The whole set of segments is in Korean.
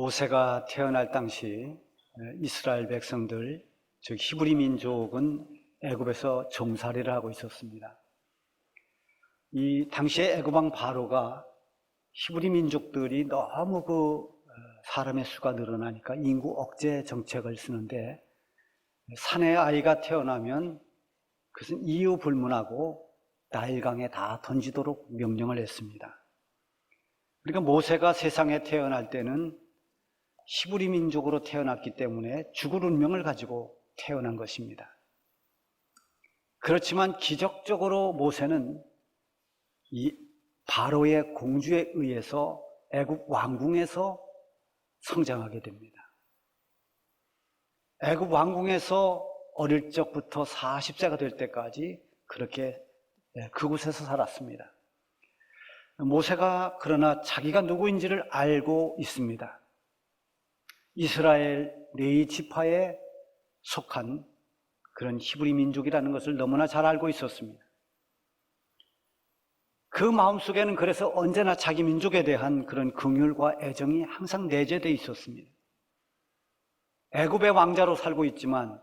모세가 태어날 당시 이스라엘 백성들, 즉 히브리 민족은 애굽에서 종살이를 하고 있었습니다. 이 당시에 애굽 왕 바로가 히브리 민족들이 너무 사람의 수가 늘어나니까 인구 억제 정책을 쓰는데, 사내 아이가 태어나면 그것은 이유 불문하고 나일강에 다 던지도록 명령을 했습니다. 그러니까 모세가 세상에 태어날 때는 히브리 민족으로 태어났기 때문에 죽을 운명을 가지고 태어난 것입니다. 그렇지만 기적적으로 모세는 이 바로의 공주에 의해서 애굽 왕궁에서 성장하게 됩니다. 애굽 왕궁에서 어릴 적부터 40세가 될 때까지 그렇게 그곳에서 살았습니다. 모세가 그러나 자기가 누구인지를 알고 있습니다. 이스라엘 레위 지파에 속한 그런 히브리 민족이라는 것을 너무나 잘 알고 있었습니다. 그 마음속에는 그래서 언제나 자기 민족에 대한 그런 긍휼과 애정이 항상 내재되어 있었습니다. 애굽의 왕자로 살고 있지만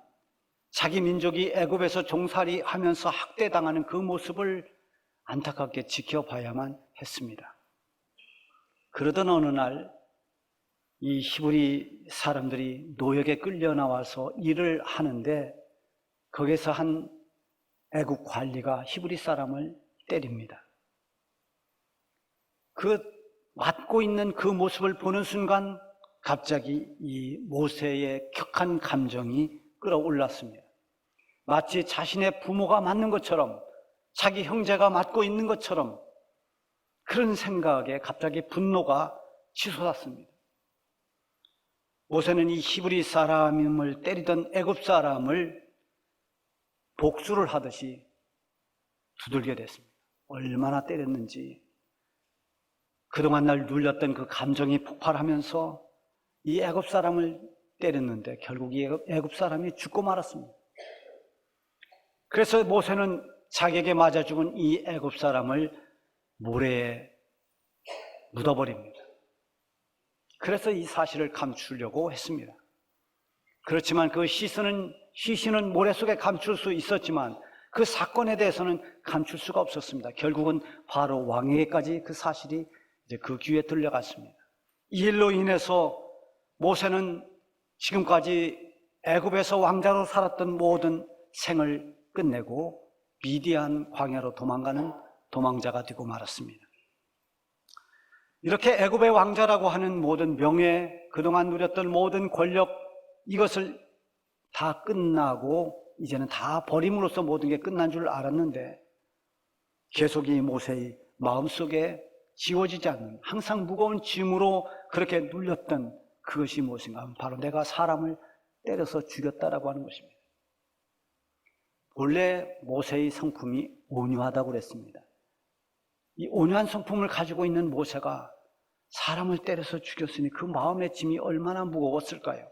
자기 민족이 애굽에서 종살이 하면서 학대당하는 그 모습을 안타깝게 지켜봐야만 했습니다. 그러던 어느 날 이 히브리 사람들이 노역에 끌려 나와서 일을 하는데, 거기서 한 애굽 관리가 히브리 사람을 때립니다. 그 맞고 있는 그 모습을 보는 순간 갑자기 이 모세의 격한 감정이 끌어올랐습니다. 마치 자신의 부모가 맞는 것처럼, 자기 형제가 맞고 있는 것처럼, 그런 생각에 갑자기 분노가 치솟았습니다. 모세는 이 히브리 사람을 때리던 애굽 사람을 복수를 하듯이 두들겨 댔습니다. 얼마나 때렸는지 그동안 날 눌렸던 그 감정이 폭발하면서 이 애굽 사람을 때렸는데 결국 이 애굽 사람이 죽고 말았습니다. 그래서 모세는 자기에게 맞아 죽은 이 애굽 사람을 모래에 묻어버립니다. 그래서 이 사실을 감추려고 했습니다. 그렇지만 그 시신은 모래 속에 감출 수 있었지만 그 사건에 대해서는 감출 수가 없었습니다. 결국은 바로 왕에게까지 그 사실이 이제 그 귀에 들려갔습니다. 이 일로 인해서 모세는 지금까지 애굽에서 왕자로 살았던 모든 생을 끝내고 미디안 광야로 도망가는 도망자가 되고 말았습니다. 이렇게 애굽의 왕자라고 하는 모든 명예, 그동안 누렸던 모든 권력, 이것을 다 끝나고 이제는 다 버림으로써 모든 게 끝난 줄 알았는데, 계속 이 모세의 마음속에 지워지지 않는, 항상 무거운 짐으로 그렇게 눌렸던 그것이 무엇인가 하면 바로 내가 사람을 때려서 죽였다라고 하는 것입니다. 본래 모세의 성품이 온유하다고 그랬습니다. 이 온유한 성품을 가지고 있는 모세가 사람을 때려서 죽였으니 그 마음의 짐이 얼마나 무거웠을까요?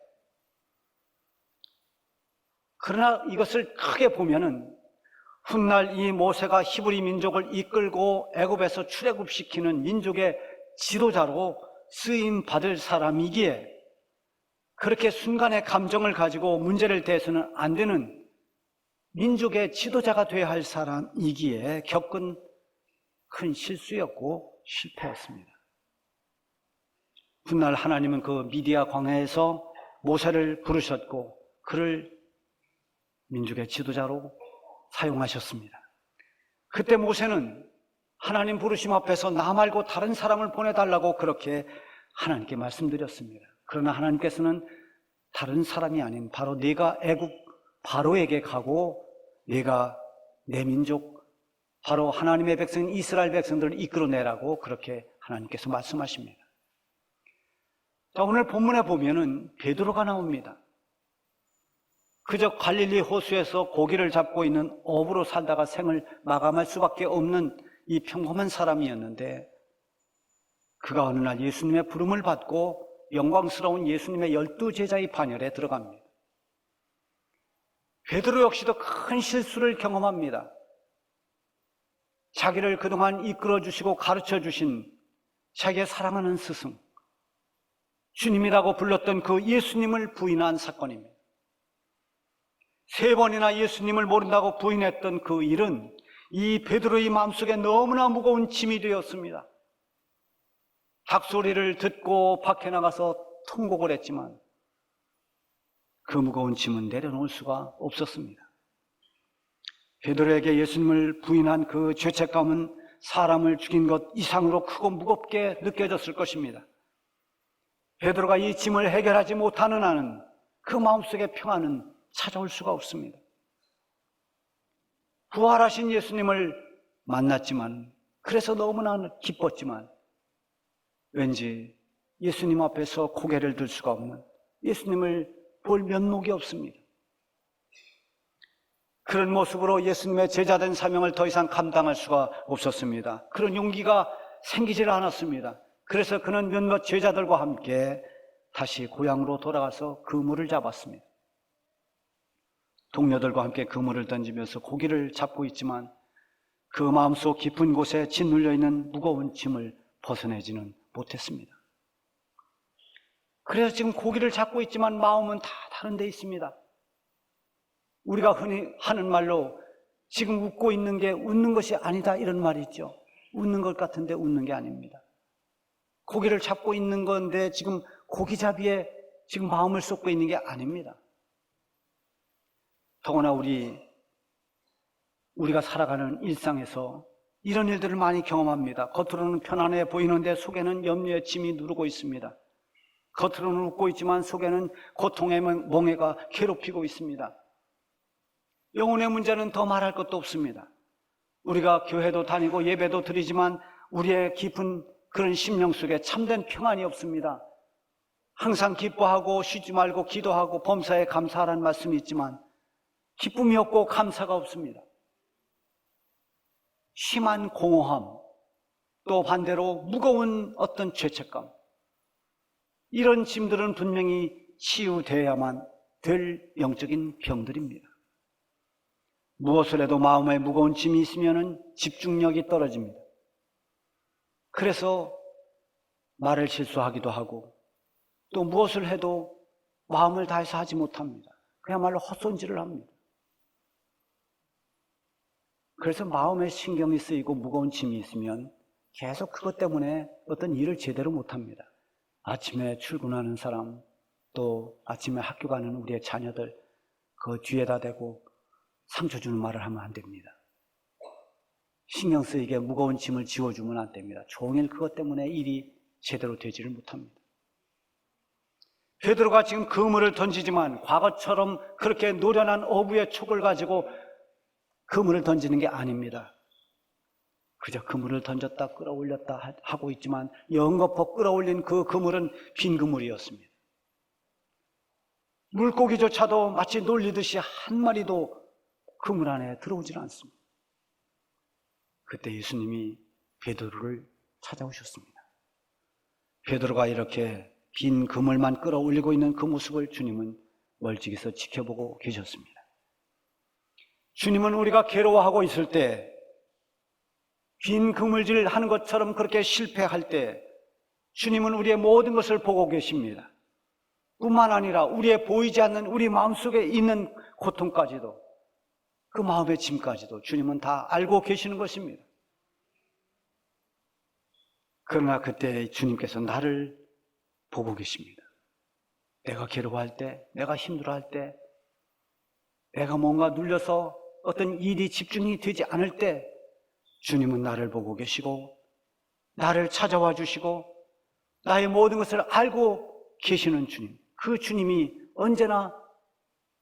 그러나 이것을 크게 보면은 훗날 이 모세가 히브리 민족을 이끌고 애굽에서 출애굽시키는 민족의 지도자로 쓰임 받을 사람이기에 그렇게 순간의 감정을 가지고 문제를 대해서는 안 되는 민족의 지도자가 되어야 할 사람이기에 겪은 큰 실수였고 실패였습니다. 훗날 하나님은 그 미디아 광야에서 모세를 부르셨고 그를 민족의 지도자로 사용하셨습니다. 그때 모세는 하나님 부르심 앞에서 나 말고 다른 사람을 보내달라고 그렇게 하나님께 말씀드렸습니다. 그러나 하나님께서는 다른 사람이 아닌 바로 네가 애굽 바로에게 가고 네가 내 민족 바로 하나님의 백성인 이스라엘 백성들을 이끌어내라고 그렇게 하나님께서 말씀하십니다. 자, 오늘 본문에 보면은 베드로가 나옵니다. 그저 갈릴리 호수에서 고기를 잡고 있는 어부로 살다가 생을 마감할 수밖에 없는 이 평범한 사람이었는데, 그가 어느 날 예수님의 부름을 받고 영광스러운 예수님의 12제자의 반열에 들어갑니다. 베드로 역시도 큰 실수를 경험합니다. 자기를 그동안 이끌어주시고 가르쳐주신 자기의 사랑하는 스승, 주님이라고 불렀던 그 예수님을 부인한 사건입니다. 3번이나 예수님을 모른다고 부인했던 그 일은 이 베드로의 마음속에 너무나 무거운 짐이 되었습니다. 닭소리를 듣고 밖에 나가서 통곡을 했지만 그 무거운 짐은 내려놓을 수가 없었습니다. 베드로에게 예수님을 부인한 그 죄책감은 사람을 죽인 것 이상으로 크고 무겁게 느껴졌을 것입니다. 베드로가 이 짐을 해결하지 못하는 한은 그 마음속의 평안은 찾아올 수가 없습니다. 부활하신 예수님을 만났지만, 그래서 너무나 기뻤지만 왠지 예수님 앞에서 고개를 들 수가 없는, 예수님을 볼 면목이 없습니다. 그런 모습으로 예수님의 제자된 사명을 더 이상 감당할 수가 없었습니다. 그런 용기가 생기질 않았습니다. 그래서 그는 몇몇 제자들과 함께 다시 고향으로 돌아가서 그물을 잡았습니다. 동료들과 함께 그물을 던지면서 고기를 잡고 있지만 그 마음속 깊은 곳에 짓눌려 있는 무거운 짐을 벗어내지는 못했습니다. 그래서 지금 고기를 잡고 있지만 마음은 다 다른 데 있습니다. 우리가 흔히 하는 말로 지금 웃고 있는 게 웃는 것이 아니다, 이런 말이 있죠. 웃는 것 같은데 웃는 게 아닙니다. 고기를 잡고 있는 건데 지금 고기잡이에 지금 마음을 쏟고 있는 게 아닙니다. 더구나 우리가 살아가는 일상에서 이런 일들을 많이 경험합니다. 겉으로는 편안해 보이는데 속에는 염려의 짐이 누르고 있습니다. 겉으로는 웃고 있지만 속에는 고통의 멍에가 괴롭히고 있습니다. 영혼의 문제는 더 말할 것도 없습니다. 우리가 교회도 다니고 예배도 드리지만 우리의 깊은 그런 심령 속에 참된 평안이 없습니다. 항상 기뻐하고 쉬지 말고 기도하고 범사에 감사하라는 말씀이 있지만 기쁨이 없고 감사가 없습니다. 심한 공허함, 또 반대로 무거운 어떤 죄책감, 이런 짐들은 분명히 치유되어야만 될 영적인 병들입니다. 무엇을 해도 마음에 무거운 짐이 있으면 집중력이 떨어집니다. 그래서 말을 실수하기도 하고 또 무엇을 해도 마음을 다해서 하지 못합니다. 그야말로 헛손질을 합니다. 그래서 마음에 신경이 쓰이고 무거운 짐이 있으면 계속 그것 때문에 어떤 일을 제대로 못합니다. 아침에 출근하는 사람, 또 아침에 학교 가는 우리의 자녀들 그 뒤에다 대고 상처 주는 말을 하면 안 됩니다. 신경 쓰이게 무거운 짐을 지워주면 안 됩니다. 종일 그것 때문에 일이 제대로 되지를 못합니다. 베드로가 지금 그물을 던지지만 과거처럼 그렇게 노련한 어부의 촉을 가지고 그물을 던지는 게 아닙니다. 그저 그물을 던졌다 끌어올렸다 하고 있지만 연거푸 끌어올린 그 그물은 빈 그물이었습니다. 물고기조차도 마치 놀리듯이 한 마리도 그물 안에 들어오질 않습니다. 그때 예수님이 베드로를 찾아오셨습니다. 베드로가 이렇게 빈 그물만 끌어올리고 있는 그 모습을 주님은 멀찍이서 지켜보고 계셨습니다. 주님은 우리가 괴로워하고 있을 때, 빈 그물질 하는 것처럼 그렇게 실패할 때 주님은 우리의 모든 것을 보고 계십니다. 뿐만 아니라 우리의 보이지 않는 우리 마음속에 있는 고통까지도, 그 마음의 짐까지도 주님은 다 알고 계시는 것입니다. 그러나 그때 주님께서 나를 보고 계십니다. 내가 괴로워할 때, 내가 힘들어할 때, 내가 뭔가 눌려서 어떤 일이 집중이 되지 않을 때 주님은 나를 보고 계시고 나를 찾아와 주시고 나의 모든 것을 알고 계시는 주님, 그 주님이 언제나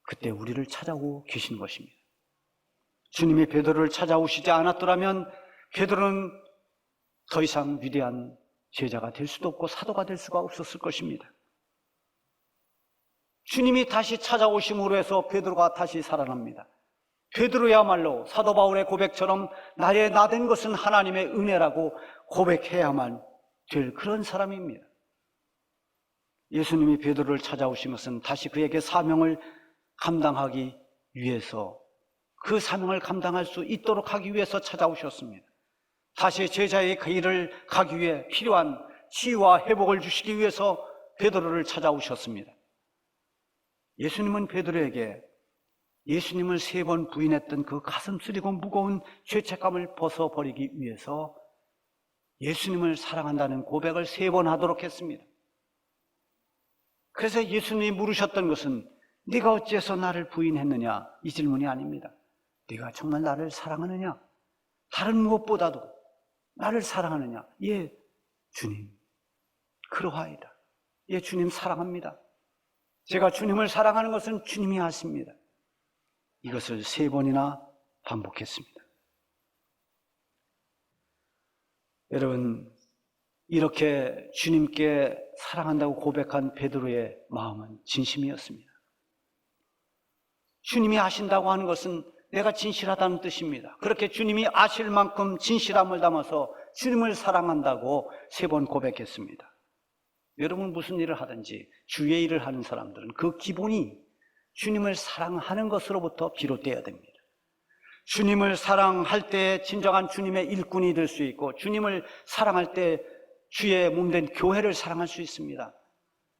그때 우리를 찾아오고 계시는 것입니다. 주님이 베드로를 찾아오시지 않았더라면 베드로는 더 이상 위대한 제자가 될 수도 없고 사도가 될 수가 없었을 것입니다. 주님이 다시 찾아오심으로 해서 베드로가 다시 살아납니다. 베드로야말로 사도 바울의 고백처럼 나의 나된 것은 하나님의 은혜라고 고백해야만 될 그런 사람입니다. 예수님이 베드로를 찾아오신 것은 다시 그에게 사명을 감당하기 위해서, 그 사명을 감당할 수 있도록 하기 위해서 찾아오셨습니다. 다시 제자의 그 일을 가기 위해 필요한 치유와 회복을 주시기 위해서 베드로를 찾아오셨습니다. 예수님은 베드로에게 예수님을 3번 부인했던 그 가슴 쓰리고 무거운 죄책감을 벗어버리기 위해서 예수님을 사랑한다는 고백을 3번 하도록 했습니다. 그래서 예수님이 물으셨던 것은 네가 어찌해서 나를 부인했느냐, 이 질문이 아닙니다. 네가 정말 나를 사랑하느냐? 다른 무엇보다도 나를 사랑하느냐? 예, 주님, 그러하이다. 예, 주님 사랑합니다. 제가 주님을 사랑하는 것은 주님이 아십니다. 이것을 3번이나 반복했습니다. 여러분, 이렇게 주님께 사랑한다고 고백한 베드로의 마음은 진심이었습니다. 주님이 아신다고 하는 것은 내가 진실하다는 뜻입니다. 그렇게 주님이 아실 만큼 진실함을 담아서 주님을 사랑한다고 3번 고백했습니다. 여러분, 무슨 일을 하든지 주의 일을 하는 사람들은 그 기본이 주님을 사랑하는 것으로부터 비롯되어야 됩니다. 주님을 사랑할 때 진정한 주님의 일꾼이 될 수 있고, 주님을 사랑할 때 주의 몸된 교회를 사랑할 수 있습니다.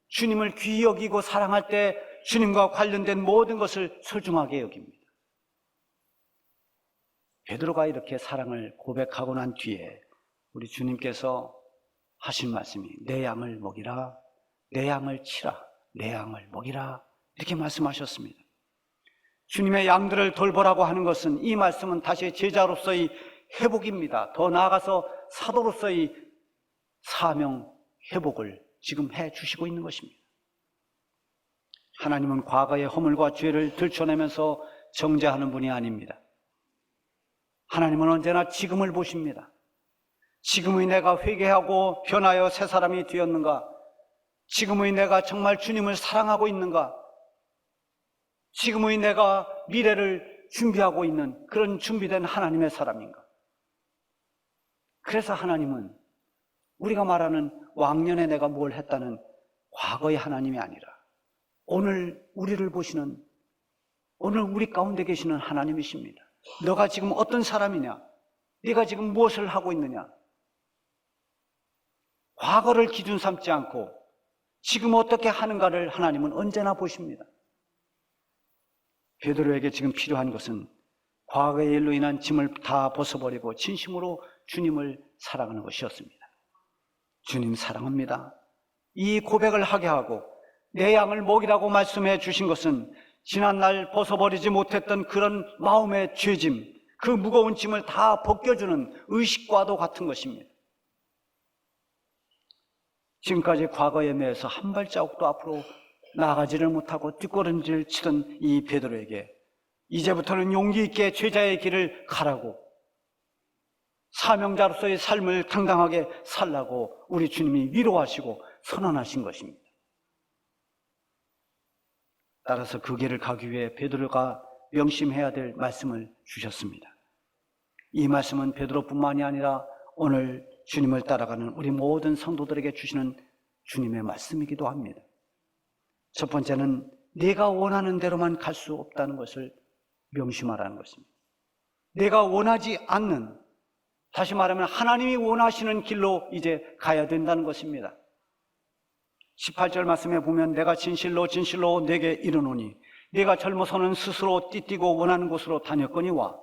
주님을 귀히 여기고 사랑할 때 주님과 관련된 모든 것을 소중하게 여깁니다. 베드로가 이렇게 사랑을 고백하고 난 뒤에 우리 주님께서 하신 말씀이 내 양을 먹이라, 내 양을 치라, 내 양을 먹이라, 이렇게 말씀하셨습니다. 주님의 양들을 돌보라고 하는 것은, 이 말씀은 다시 제자로서의 회복입니다. 더 나아가서 사도로서의 사명 회복을 지금 해 주시고 있는 것입니다. 하나님은 과거의 허물과 죄를 들춰내면서 정죄하는 분이 아닙니다. 하나님은 언제나 지금을 보십니다. 지금의 내가 회개하고 변하여 새 사람이 되었는가? 지금의 내가 정말 주님을 사랑하고 있는가? 지금의 내가 미래를 준비하고 있는 그런 준비된 하나님의 사람인가? 그래서 하나님은 우리가 말하는 왕년에 내가 뭘 했다는 과거의 하나님이 아니라 오늘 우리를 보시는, 오늘 우리 가운데 계시는 하나님이십니다. 너가 지금 어떤 사람이냐? 네가 지금 무엇을 하고 있느냐? 과거를 기준 삼지 않고 지금 어떻게 하는가를 하나님은 언제나 보십니다. 베드로에게 지금 필요한 것은 과거의 일로 인한 짐을 다 벗어버리고 진심으로 주님을 사랑하는 것이었습니다. 주님 사랑합니다. 이 고백을 하게 하고 내 양을 먹이라고 말씀해 주신 것은 지난날 벗어버리지 못했던 그런 마음의 죄짐, 그 무거운 짐을 다 벗겨주는 의식과도 같은 것입니다. 지금까지 과거에 매여서 한 발자국도 앞으로 나가지를 못하고 뒷걸음질 치던 이 베드로에게 이제부터는 용기 있게 제자의 길을 가라고, 사명자로서의 삶을 당당하게 살라고 우리 주님이 위로하시고 선언하신 것입니다. 따라서 그 길을 가기 위해 베드로가 명심해야 될 말씀을 주셨습니다. 이 말씀은 베드로뿐만이 아니라 오늘 주님을 따라가는 우리 모든 성도들에게 주시는 주님의 말씀이기도 합니다. 첫 번째는 내가 원하는 대로만 갈 수 없다는 것을 명심하라는 것입니다. 내가 원하지 않는, 다시 말하면 하나님이 원하시는 길로 이제 가야 된다는 것입니다. 18절 말씀에 보면 내가 진실로 진실로 내게 이르노니 내가 젊어서는 스스로 띠뛰고 원하는 곳으로 다녔거니와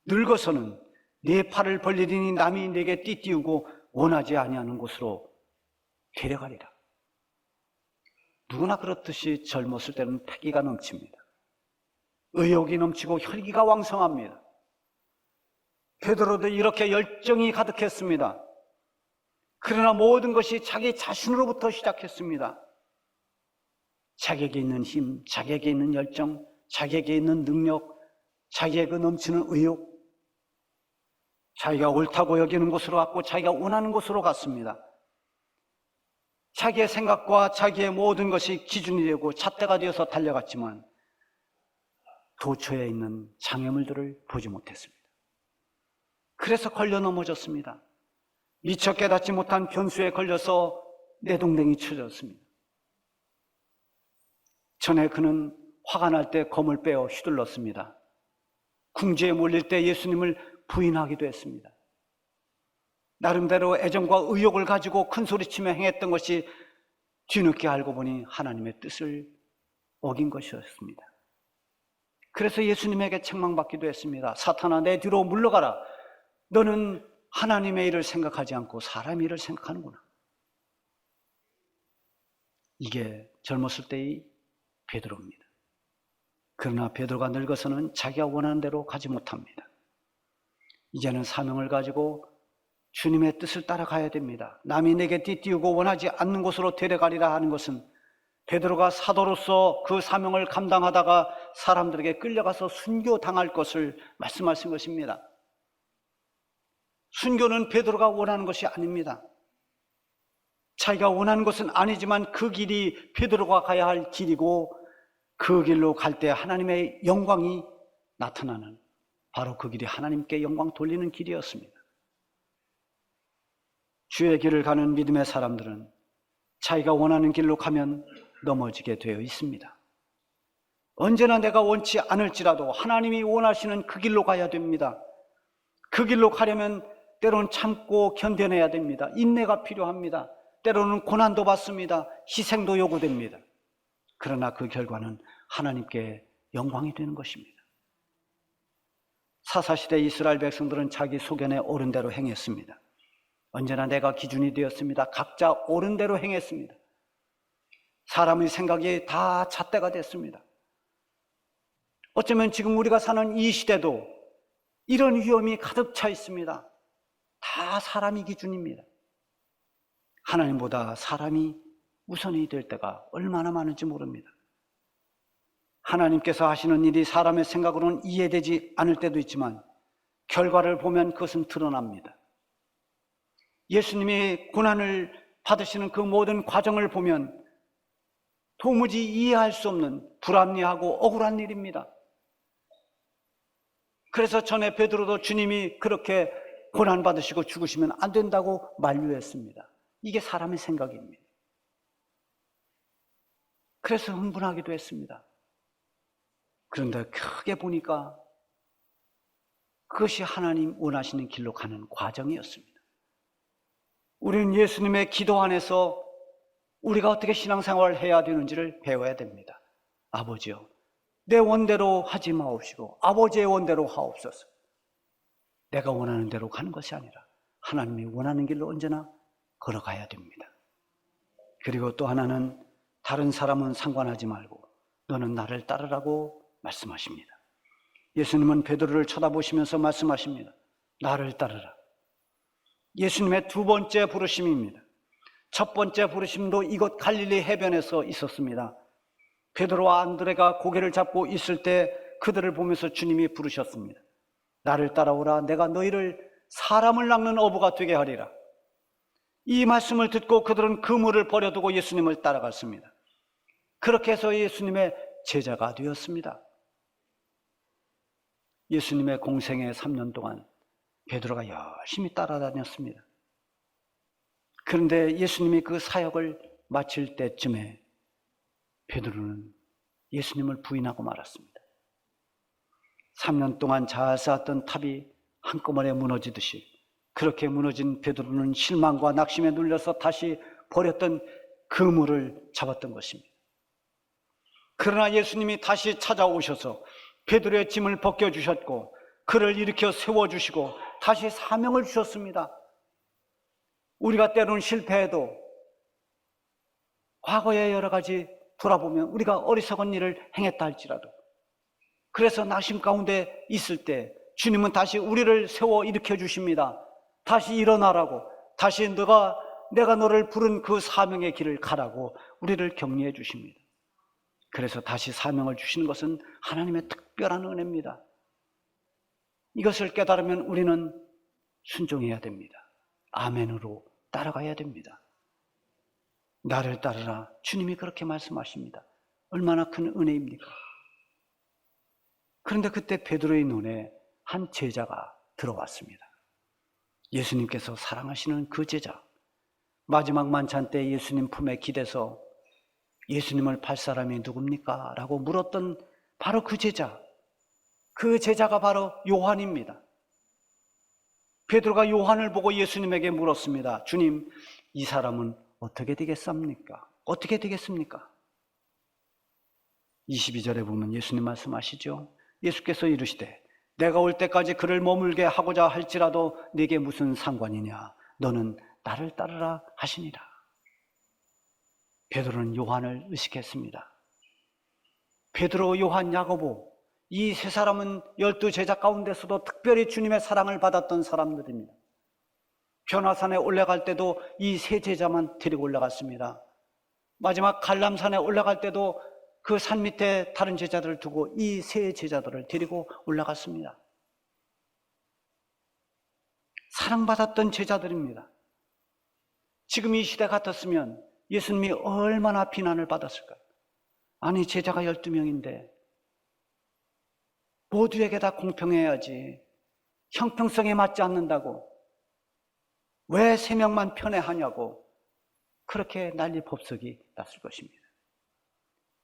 늙어서는 내 팔을 벌리리니 남이 내게 띠띠우고 원하지 아니하는 곳으로 데려가리라. 누구나 그렇듯이 젊었을 때는 패기가 넘칩니다. 의욕이 넘치고 혈기가 왕성합니다. 베드로도 이렇게 열정이 가득했습니다. 그러나 모든 것이 자기 자신으로부터 시작했습니다. 자기에게 있는 힘, 자기에게 있는 열정, 자기에게 있는 능력, 자기의 그 넘치는 의욕, 자기가 옳다고 여기는 곳으로 갔고 자기가 원하는 곳으로 갔습니다. 자기의 생각과 자기의 모든 것이 기준이 되고 잣대가 되어서 달려갔지만 도처에 있는 장애물들을 보지 못했습니다. 그래서 걸려 넘어졌습니다. 미처 깨닫지 못한 변수에 걸려서 내동댕이 쳐졌습니다. 전에 그는 화가 날 때 검을 빼어 휘둘렀습니다. 궁지에 몰릴 때 예수님을 부인하기도 했습니다. 나름대로 애정과 의욕을 가지고 큰소리치며 행했던 것이 뒤늦게 알고 보니 하나님의 뜻을 어긴 것이었습니다. 그래서 예수님에게 책망받기도 했습니다. 사탄아, 내 뒤로 물러가라. 너는 하나님의 일을 생각하지 않고 사람의 일을 생각하는구나. 이게 젊었을 때의 베드로입니다. 그러나 베드로가 늙어서는 자기가 원하는 대로 가지 못합니다. 이제는 사명을 가지고 주님의 뜻을 따라가야 됩니다. 남이 내게 띠띠우고 원하지 않는 곳으로 데려가리라 하는 것은 베드로가 사도로서 그 사명을 감당하다가 사람들에게 끌려가서 순교당할 것을 말씀하신 것입니다. 순교는 베드로가 원하는 것이 아닙니다. 자기가 원하는 것은 아니지만 그 길이 베드로가 가야 할 길이고 그 길로 갈 때 하나님의 영광이 나타나는 바로 그 길이 하나님께 영광 돌리는 길이었습니다. 주의 길을 가는 믿음의 사람들은 자기가 원하는 길로 가면 넘어지게 되어 있습니다. 언제나 내가 원치 않을지라도 하나님이 원하시는 그 길로 가야 됩니다. 그 길로 가려면 때로는 참고 견뎌내야 됩니다. 인내가 필요합니다. 때로는 고난도 받습니다. 희생도 요구됩니다. 그러나 그 결과는 하나님께 영광이 되는 것입니다. 사사시대 이스라엘 백성들은 자기 소견에 옳은 대로 행했습니다. 언제나 내가 기준이 되었습니다. 각자 옳은 대로 행했습니다. 사람의 생각이 다 잣대가 됐습니다. 어쩌면 지금 우리가 사는 이 시대도 이런 위험이 가득 차 있습니다. 다 사람이 기준입니다. 하나님보다 사람이 우선이 될 때가 얼마나 많은지 모릅니다. 하나님께서 하시는 일이 사람의 생각으로는 이해되지 않을 때도 있지만 결과를 보면 그것은 드러납니다. 예수님이 고난을 받으시는 그 모든 과정을 보면 도무지 이해할 수 없는 불합리하고 억울한 일입니다. 그래서 전에 베드로도 주님이 그렇게 고난받으시고 죽으시면 안 된다고 만류했습니다. 이게 사람의 생각입니다. 그래서 흥분하기도 했습니다. 그런데 크게 보니까 그것이 하나님 원하시는 길로 가는 과정이었습니다. 우리는 예수님의 기도 안에서 우리가 어떻게 신앙생활을 해야 되는지를 배워야 됩니다. 아버지요, 내 원대로 하지 마옵시고 아버지의 원대로 하옵소서. 내가 원하는 대로 가는 것이 아니라 하나님이 원하는 길로 언제나 걸어가야 됩니다. 그리고 또 하나는 다른 사람은 상관하지 말고 너는 나를 따르라고 말씀하십니다. 예수님은 베드로를 쳐다보시면서 말씀하십니다. 나를 따르라. 예수님의 두 번째 부르심입니다. 첫 번째 부르심도 이곳 갈릴리 해변에서 있었습니다. 베드로와 안드레가 고개를 잡고 있을 때 그들을 보면서 주님이 부르셨습니다. 나를 따라오라. 내가 너희를 사람을 낚는 어부가 되게 하리라. 이 말씀을 듣고 그들은 그물을 버려두고 예수님을 따라갔습니다. 그렇게 해서 예수님의 제자가 되었습니다. 예수님의 공생애 3년 동안 베드로가 열심히 따라다녔습니다. 그런데 예수님이 그 사역을 마칠 때쯤에 베드로는 예수님을 부인하고 말았습니다. 3년 동안 잘 쌓았던 탑이 한꺼번에 무너지듯이 그렇게 무너진 베드로는 실망과 낙심에 눌려서 다시 버렸던 그물을 잡았던 것입니다. 그러나 예수님이 다시 찾아오셔서 베드로의 짐을 벗겨주셨고 그를 일으켜 세워주시고 다시 사명을 주셨습니다. 우리가 때로는 실패해도 과거의 여러 가지 돌아보면 우리가 어리석은 일을 행했다 할지라도 그래서 낙심 가운데 있을 때 주님은 다시 우리를 세워 일으켜 주십니다. 다시 일어나라고, 다시 내가 너를 부른 그 사명의 길을 가라고 우리를 격려해 주십니다. 그래서 다시 사명을 주시는 것은 하나님의 특별한 은혜입니다. 이것을 깨달으면 우리는 순종해야 됩니다. 아멘으로 따라가야 됩니다. 나를 따르라. 주님이 그렇게 말씀하십니다. 얼마나 큰 은혜입니까? 그런데 그때 베드로의 눈에 한 제자가 들어왔습니다. 예수님께서 사랑하시는 그 제자, 마지막 만찬 때 예수님 품에 기대서 예수님을 팔 사람이 누굽니까? 라고 물었던 바로 그 제자, 그 제자가 바로 요한입니다. 베드로가 요한을 보고 예수님에게 물었습니다. 주님, 이 사람은 어떻게 되겠습니까? 어떻게 되겠습니까? 22절에 보면 예수님 말씀하시죠. 예수께서 이르시되 내가 올 때까지 그를 머물게 하고자 할지라도 네게 무슨 상관이냐? 너는 나를 따르라 하시니라. 베드로는 요한을 의식했습니다. 베드로, 요한, 야고보, 이 세 사람은 12제자 가운데서도 특별히 주님의 사랑을 받았던 사람들입니다. 변화산에 올라갈 때도 이 세 제자만 데리고 올라갔습니다. 마지막 갈람산에 올라갈 때도 그 산 밑에 다른 제자들을 두고 이 세 제자들을 데리고 올라갔습니다. 사랑받았던 제자들입니다. 지금 이 시대 같았으면 예수님이 얼마나 비난을 받았을까요? 아니, 제자가 12명인데 모두에게 다 공평해야지, 형평성에 맞지 않는다고 왜 3명만 편애하냐고 그렇게 난리 법석이 났을 것입니다.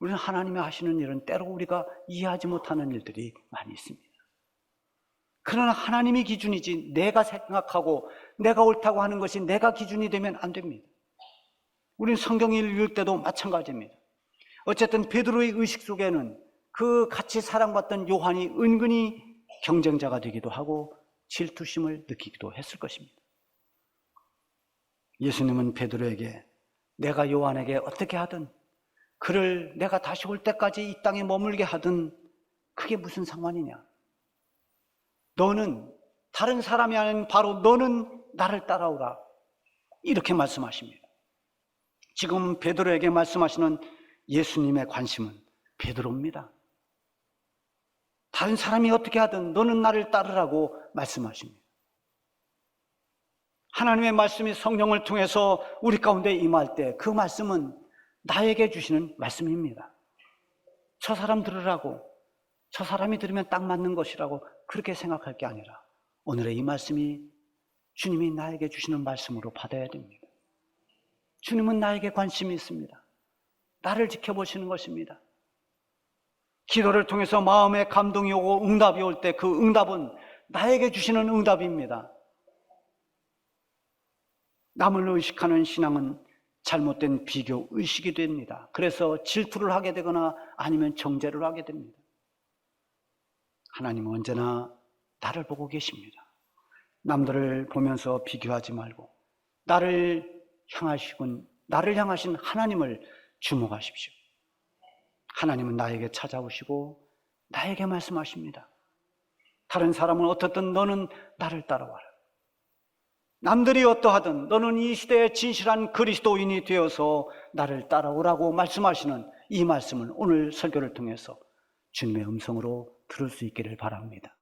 우리는 하나님이 하시는 일은 때로 우리가 이해하지 못하는 일들이 많이 있습니다. 그러나 하나님이 기준이지 내가 생각하고 내가 옳다고 하는 것이 내가 기준이 되면 안 됩니다. 우리는 성경을 읽을 때도 마찬가지입니다. 어쨌든 베드로의 의식 속에는 그 같이 사랑받던 요한이 은근히 경쟁자가 되기도 하고 질투심을 느끼기도 했을 것입니다. 예수님은 베드로에게 내가 요한에게 어떻게 하든 그를 내가 다시 올 때까지 이 땅에 머물게 하든 그게 무슨 상관이냐? 너는 다른 사람이 아닌 바로 너는 나를 따라오라. 이렇게 말씀하십니다. 지금 베드로에게 말씀하시는 예수님의 관심은 베드로입니다. 다른 사람이 어떻게 하든 너는 나를 따르라고 말씀하십니다. 하나님의 말씀이 성령을 통해서 우리 가운데 임할 때 그 말씀은 나에게 주시는 말씀입니다. 저 사람 들으라고, 저 사람이 들으면 딱 맞는 것이라고 그렇게 생각할 게 아니라 오늘의 이 말씀이 주님이 나에게 주시는 말씀으로 받아야 됩니다. 주님은 나에게 관심이 있습니다. 나를 지켜보시는 것입니다. 기도를 통해서 마음에 감동이 오고 응답이 올 때 그 응답은 나에게 주시는 응답입니다. 남을 의식하는 신앙은 잘못된 비교 의식이 됩니다. 그래서 질투를 하게 되거나 아니면 정죄를 하게 됩니다. 하나님은 언제나 나를 보고 계십니다. 남들을 보면서 비교하지 말고 나를 향하신 하나님을 주목하십시오. 하나님은 나에게 찾아오시고 나에게 말씀하십니다. 다른 사람은 어떻든 너는 나를 따라와라. 남들이 어떠하든 너는 이 시대의 진실한 그리스도인이 되어서 나를 따라오라고 말씀하시는 이 말씀을 오늘 설교를 통해서 주님의 음성으로 들을 수 있기를 바랍니다.